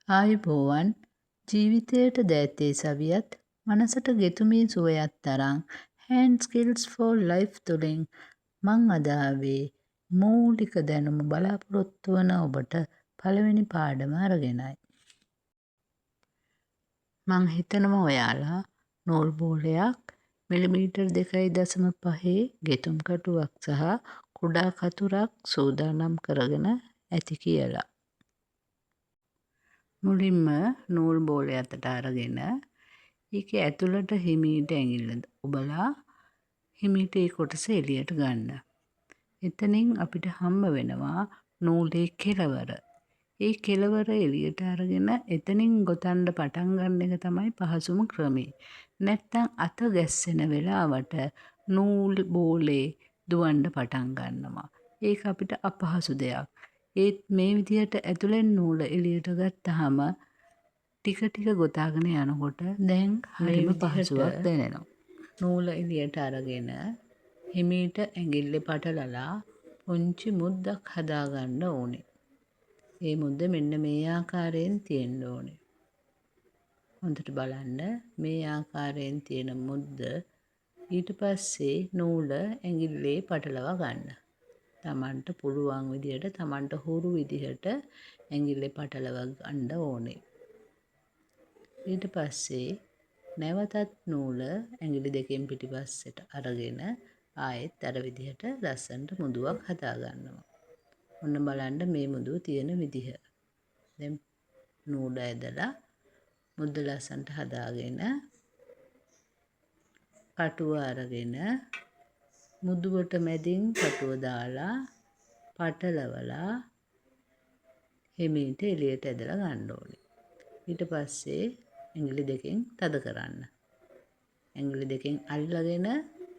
ආයුබෝවන් ජීවිතයට දෑතේ සවියත් මනසට ගෙතුමේ සුවයත් තරම් hand skills for life තුළින් මං අදාවේ මූලික දැනුම බලාපොරොත්තු වන ඔබට පළවෙනි පාඩම අරගෙනයි. මං හිතනවා ඔයාලා නූල් බෝලයක් මිලිමීටර් 2.5 ගෙතුම් කටුවක් සහ කුඩා කතුරක් සූදානම් කරගෙන ඇති කියලා. මුලින්ම නූල් බෝලය අතට අරගෙන ඒක ඇතුළට හිමීට ඇඟිල්ල ඔබලා හිමීට ඒ කොටස එළියට ගන්න. එතනින් අපිට හම්බ වෙනවා නූලේ කෙලවර. ඒ කෙලවර එළියට අරගෙන එතනින් ගොතන්න පටන් ගන්න එක තමයි පහසුම ක්‍රමය. නැත්තම් අත ගැස්සෙන වෙලාවට නූල් බෝලේ දුවන්න පටන් ගන්නවා. ඒක අපිට අපහසු දෙයක්. ඒත් මේ විදිහට ඇතුලෙන් නූල එළියට ගත්තාම ටික ටික ගොතාගෙන යනකොට දැන් හරිම පහසුවක් දැනෙනවා. නූල එළියට අරගෙන හිමීට ඇඟිල්ලේ පටලලා පුංචි මුද්දක් හදාගන්න ඕනේ. ඒ මුද්ද මෙන්න මේ ආකාරයෙන් තියෙන්න ඕනේ. හොඳට බලන්න මේ ආකාරයෙන් තියෙන මුද්ද ඊට පස්සේ නූල ඇඟිල්ලේ පටලවා ගන්න. තමන්ට පුළුවන් විදිහට තමන්ට හුරු විදිහට ඇඟිල්ලේ පටලවා ගන්න ඕනේ. ඊට පස්සේ නැවතත් නූල ඇඟිලි දෙකෙන් පිටිපස්සට අරගෙන ආයෙත් අර විදිහට ලස්සනට මුදුවක් හදා ගන්නවා. ඔන්න බලන්න මේ මුදුව තියෙන විදිහ. දැන් නූල ඇදලා මුද්ද ලස්සනට හදාගෙන කටුව අරගෙන මුදුවට මැදින් කටුව දාලා පටලවලා හිමීට එළියට ඇදලා ගන්න ඕනේ. ඊට පස්සේ ඇඟිලි දෙකෙන් තද කරන්න. ඇඟිලි දෙකෙන් අල්ලගෙන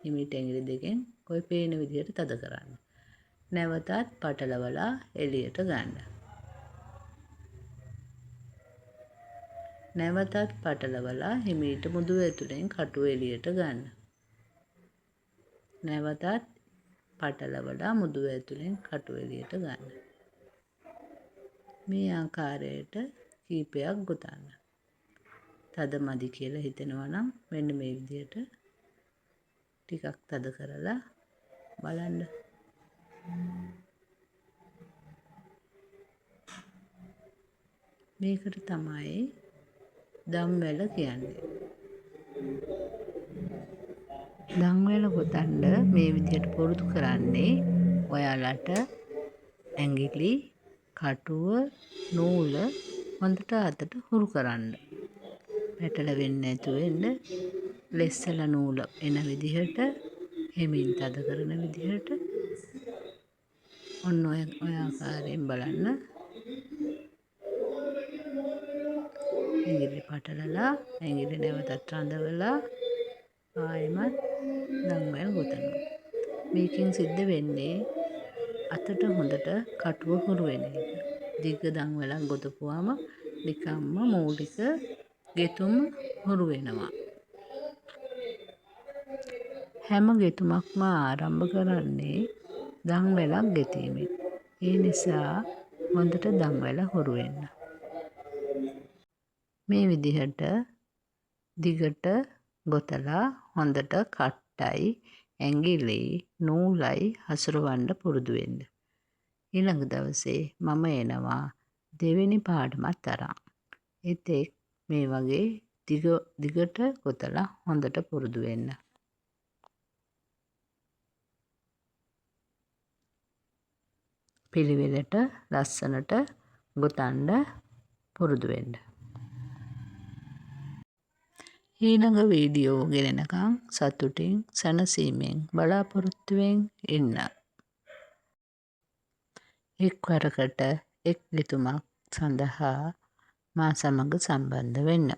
හිමීට ඇඟිලි දෙකෙන් ඔය පේන විදිහට තද කරන්න. නැවතත් පටලවලා එළියට ගන්න. නැවතත් පටලවලා හිමීට මුදුව ඇතුලෙන් කටුව එළියට ගන්න. නැවතත් පටලවලා මුදුව ඇතුලෙන් කටුව එළියට ගන්න. මේ ආකාරයට කීපයක් ගොතන්න. තද මදි කියලා හිතෙනවා නම් මෙන්න මේ විදිහට ටිකක් තද කරලා බලන්න. මේකට තමයි දම්වැල කියන්නේ. දම්වැල ගොතන්න මේ විදිහට පුරුදු කරන්නේ ඔයාලට ඇඟිලි කටුව නූල හොඳට අතට හුරු කරන්න. පැටලෙන්නේ නැතුව එන්න ලෙස්සලා නූල එන විදිහට හිමින් තද කරන විදිහට ඔන්න ඔය ආකාරයෙන් බලන්න. ඇඟිලි පටලලා ඇඟිලි නැවතත් රඳවලා ආයෙමත් දම්වැල් ගොතනවා. මේකෙන් සිද්ධ වෙන්නේ අතට හොඳට කටුව හුරු වෙන එක. දිග දම්වැලක් ගොතපුවාම නිකම්ම මූලික ගෙතුම හුරු වෙනවා. හැම ගෙතුමක්ම ආරම්භ කරන්නේ දම්වැලක් ගෙතීමෙන්. ඒ නිසා හොඳට දම්වැල හුරු වෙන්න. මේ විදිහට දිගට ගොතලා හොඳට කට්ටයි ඇඟිලි නූලයි හසුරවන්න පුරුදු වෙන්න. ඊළඟ දවසේ මම එනවා දෙවෙනි පාඩමත් අරන්. එතෙක් මේ වගේ දිගට ගොතලා හොඳට පුරුදු වෙන්න. පිළිවෙලට ලස්සනට ගොතන්න පුරුදු වෙන්න. ඊළඟ වීඩියෝ ගෙනෙනකම් සතුටින් සැනසීමෙන් බලාපොරොත්තුවෙන් ඉන්න. එක්වරකට එක් ගෙතුමක් සඳහා මා සමග සම්බන්ධ වෙන්න.